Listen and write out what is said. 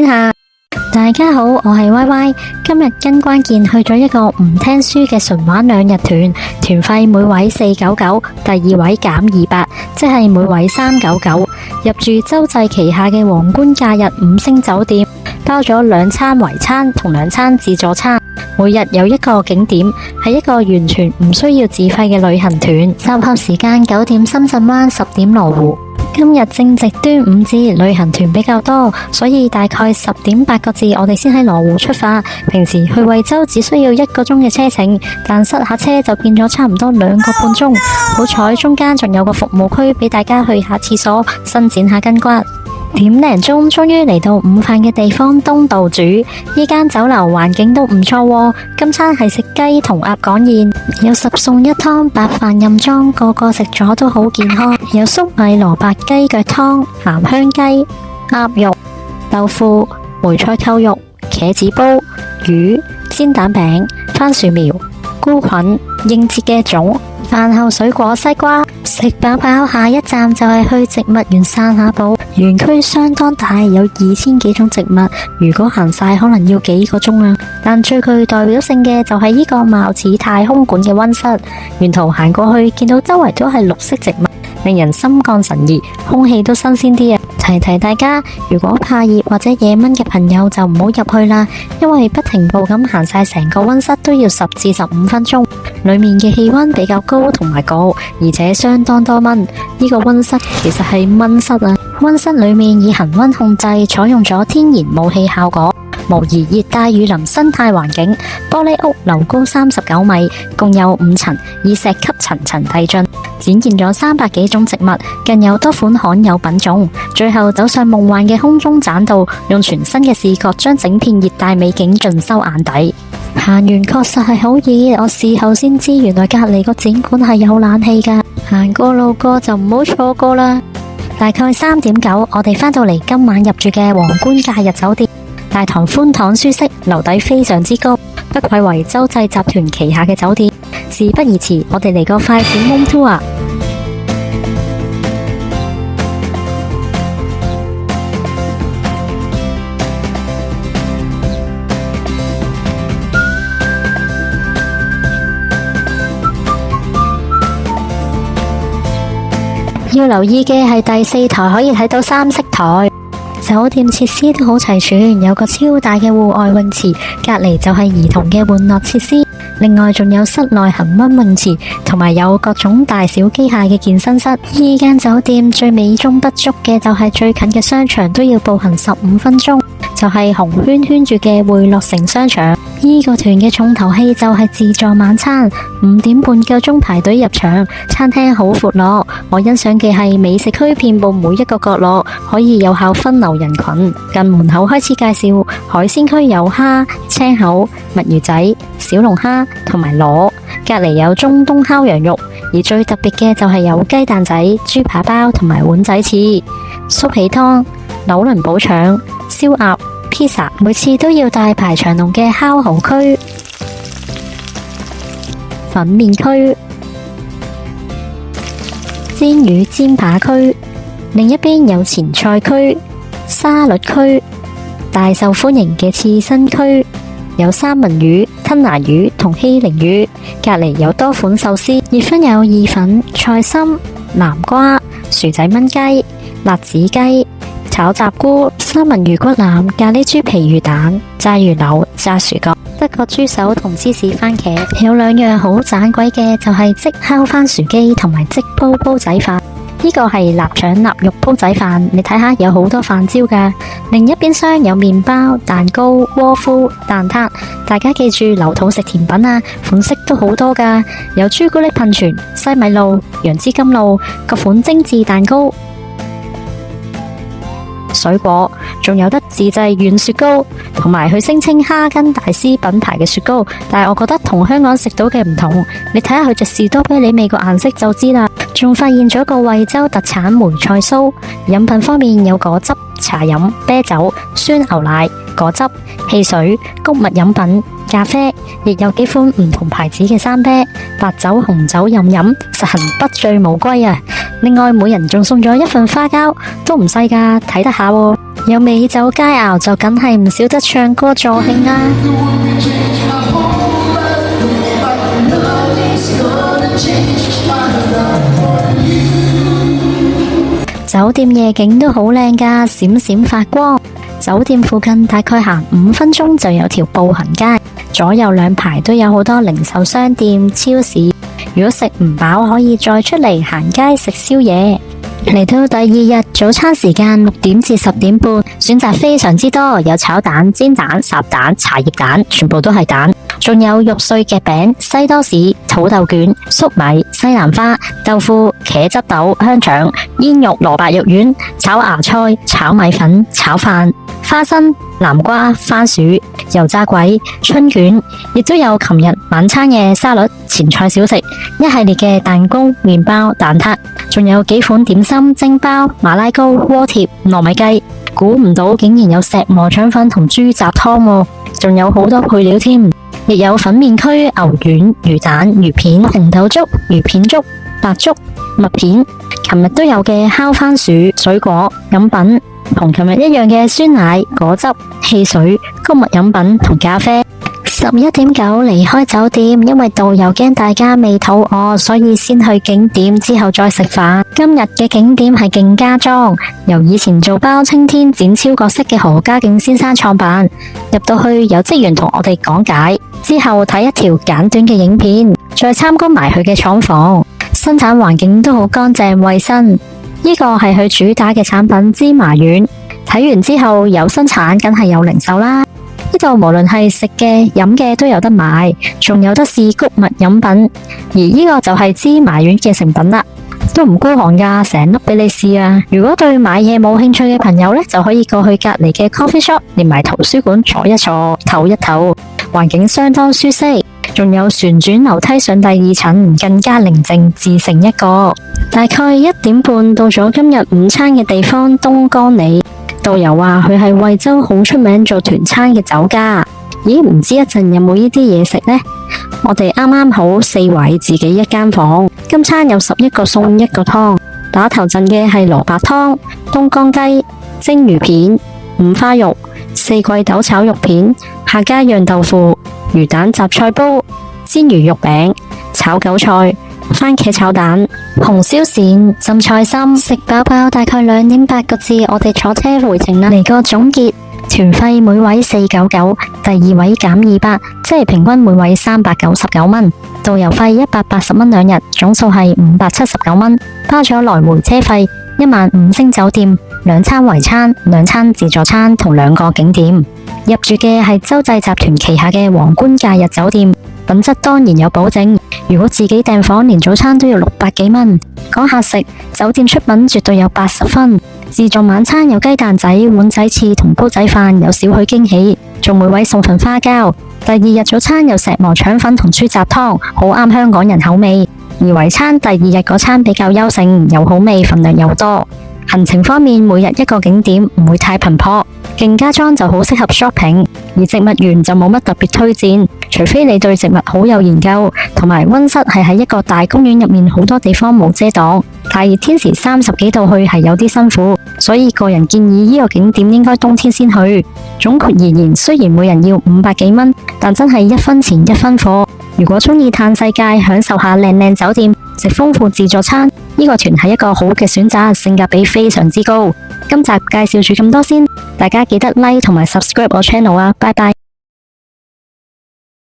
天下。大家好，我係 YY， 今日跟關鍵去咗一個唔聽書嘅純玩2日團，團費每位499，第2位減200，即係每位399。入住洲際旗下嘅皇冠假日5星酒店，包咗2餐圍餐同2餐自助餐，每日有一個景點，係一個完全唔需要自費嘅旅行團。集合時間9點深圳灣，10點羅湖。今日正值端午節，旅行團比較多，所以大概10點8個字，我哋先喺羅湖出發。平時去惠州只需要1個鐘嘅車程，但塞下車就變咗差唔多2個半鐘。好彩中間仲有個服務區俾大家去下廁所，伸展下筋骨。點零鐘終於嚟到午飯嘅地方東道主，呢間酒樓環境都唔錯喎。今餐係食雞同鴨講宴，有10餸1湯，白飯任裝，個個食咗都好健康。有粟米蘿蔔雞腳湯、鹹香雞、鴨肉、豆腐、梅菜扣肉、茄子煲、魚、煎蛋餅、番薯苗、菇菌、應節嘅粽。飯後水果西瓜，食飽飽，下一站就係去植物園散下步。園區相當大，有2000幾種植物，如果行晒可能要幾個鐘啊！但最具代表性嘅就係呢個貌似太空館嘅溫室，沿途行過去見到周圍都係綠色植物，令人心曠神怡，空氣都新鮮啲啊！提大家，如果怕熱或者惹蚊嘅朋友就唔好入去啦，因為不停步咁行晒成個溫室都要10至15分鐘，裏面嘅氣溫比較高同埋焗，而且相當多蚊。呢個溫室其實係蚊室啊！溫室裏面以恒溫控制，採用咗天然霧氣效果，模擬熱帶雨林生態環境。玻璃屋樓高39米，共有5層，以石級層層遞進，展現咗300幾種植物，更有多款罕有品種。最後走上夢幻嘅空中棧道，用全新嘅視覺將整片熱帶美景盡收眼底。行完確實係好熱，我事後先知原來隔籬個展館係有冷氣噶，行過路過就唔好錯過啦。大概3點9，我哋返到嚟今晚入住嘅皇冠假日酒店，大堂寬敞舒適，樓底非常之高，不愧為洲際集團旗下嘅酒店。事不宜遲，我哋嚟個快閃 room tour 啊！要留意嘅係第4台可以睇到3色台。酒店設施都好齊全，有個超大嘅戶外泳池，隔籬就係兒童嘅玩樂設施。另外仲有室內恒溫泳池，同埋有各種大小機械嘅健身室。呢間酒店最美中不足嘅就係最近嘅商場都要步行15分鐘，就係紅圈圈住嘅匯樂城商場。呢個團嘅重頭戲就係自助晚餐，5點半夠鐘排隊入場。餐廳好闊落，我欣賞嘅係美食區遍佈每一個角落，可以有效分流人群。近門口開始介紹海鮮區，有蝦、青口、墨魚仔、小龍蝦同埋螺，隔籬有中東烤羊肉，而最特別嘅就係有雞蛋仔、豬扒包同埋碗仔翅、粟皮湯、紐倫堡腸、燒鴨、披薩，每次都要大排長龍嘅烤蠔區、粉麵區、煎魚煎扒區，另一邊有前菜區、沙律區，大受歡迎嘅刺身區，有三文魚、吞拿魚同希靈魚，隔籬有多款壽司，亦分有意粉、菜心、南瓜、薯仔炆雞、辣子雞、炒雜菇、三文魚骨腩、咖喱豬皮魚蛋、炸魚柳、炸薯角、德國豬手同芝士番茄。有2樣好盞鬼嘅就係即烤番薯雞同埋即煲煲仔飯。呢個係臘腸臘肉煲仔飯，你睇下有好多飯焦噶。另一邊廂有麵包、蛋糕、窩夫、蛋撻。大家記住留肚食甜品啊，款式都好多噶，有朱古力噴泉、西米露、楊枝甘露，各款精緻蛋糕、水果，仲有得自製軟雪糕，同埋佢聲稱哈根達斯品牌嘅雪糕，但係我覺得同香港食到嘅唔同，你睇下佢隻士多啤梨味個顏色就知啦。仲發現咗個惠州特產梅菜酥。飲品方面有果汁、茶飲、啤酒、酸牛奶、果汁、汽水、穀物飲品、咖啡，亦有幾款唔同牌子嘅生啤、白酒、紅酒任飲，實行不醉無歸啊！另外，每人仲送咗一份花膠，都唔細噶，睇得下喎。有美酒佳肴就梗係唔少得唱歌助興啦。酒店夜景都好靚噶，閃閃發光。酒店附近大概行5分鐘就有條步行街，左右兩排都有好多零售商店、超市。如果食唔飽，可以再出嚟行街食宵夜。嚟到第二日早餐時間6點至10點半，選擇非常之多，有炒蛋、煎蛋、烚蛋、茶葉蛋，全部都係蛋。仲有肉碎嘅餅、西多士、土豆卷、粟米、西蘭花、豆腐、茄汁豆、香腸、煙肉、蘿蔔肉丸、炒芽菜、炒米粉、炒飯、花生、南瓜、番薯、油炸鬼、春卷，亦都有琴日晚餐嘅沙律、前菜小食，一系列嘅蛋糕、麵包、蛋撻，仲有幾款點心、蒸包、馬拉糕、鍋貼、糯米雞。估唔到竟然有石磨腸粉同豬雜湯喎，仲有好多配料添。亦有粉麵區、牛丸、魚蛋、魚片、紅豆粥、魚片粥、白粥、麥片，琴日都有嘅烤番薯、水果、飲品，同琴日一樣嘅酸奶、果汁、汽水、穀物飲品同咖啡。11點9離開酒店，因為導遊驚大家未肚餓，所以先去景點之後再食飯。今日嘅景點係勁家莊，由以前做包青天剪超角色嘅何家勁先生創辦。入到去有職員同我哋講解，之後睇一條簡短嘅影片，再參觀埋佢嘅廠房。生產環境都好乾淨衛生。呢個係佢主打嘅產品芝麻丸。睇完之後有生產，梗係有零售啦。呢度無論係食嘅、飲嘅都有得買，仲有得試穀物飲品。而呢個就係芝麻丸嘅成品啦，都唔孤寒噶，成粒俾你試啊！如果對買嘢冇興趣嘅朋友呢，就可以過去隔籬嘅 coffee shop， 連埋圖書館坐一坐，唞一唞，環境相當舒適。仲有旋轉樓梯上第2層，更加寧靜，自成一個。大概1點半到咗今日午餐嘅地方東江里。導遊話佢係惠州好出名做團餐嘅酒家。咦，唔知一陣有冇呢啲嘢食呢？我哋啱啱好4位自己一間房，今餐有11個餸1個湯。打頭陣嘅係蘿蔔湯、東江雞、蒸魚片、五花肉、四季豆炒肉片、客家釀豆腐、魚蛋雜菜煲、煎魚肉餅、炒韭菜、番茄炒蛋、紅燒鱔、浸菜心。食飽飽大概2點8個字，我哋坐車回程啦。嚟個總結，團費每位499，第2位減200，即係平均每位399蚊。導遊費180蚊2日，總數係579蚊，包咗來回車費。1晚5星酒店，2餐圍餐、2餐自助餐同2個景點。入住嘅係洲際集團旗下嘅皇冠假日酒店，品質當然有保證。如果自己訂房，連早餐都要600幾蚊。講下食，酒店出品絕對有80分。自助晚餐有雞蛋仔、碗仔翅同煲仔飯，有少許驚喜，仲每位送份花膠。第2日早餐有石磨腸粉同豬雜湯，好啱香港人口味。而圍餐第2日嗰餐比較優勝，又好味，份量又多。行程方面，每日1個景點，唔會太頻撲。勁家莊就好適合 shopping， 而植物園就冇乜特別推薦，除非你對植物好有研究，同埋溫室係喺一個大公園入面，好多地方冇遮擋。大熱天時30幾度去係有啲辛苦，所以個人建議呢個景點應該冬天先去。總括而言，雖然每人要500幾蚊，但真係1分錢1分貨。如果中意嘆世界，享受下靚靚酒店，食豐富自助餐，呢個團係一個好嘅選擇，性價比非常之高。今集介紹住咁多先，大家記得 like 同埋 subscribe 我 channel啊，拜拜。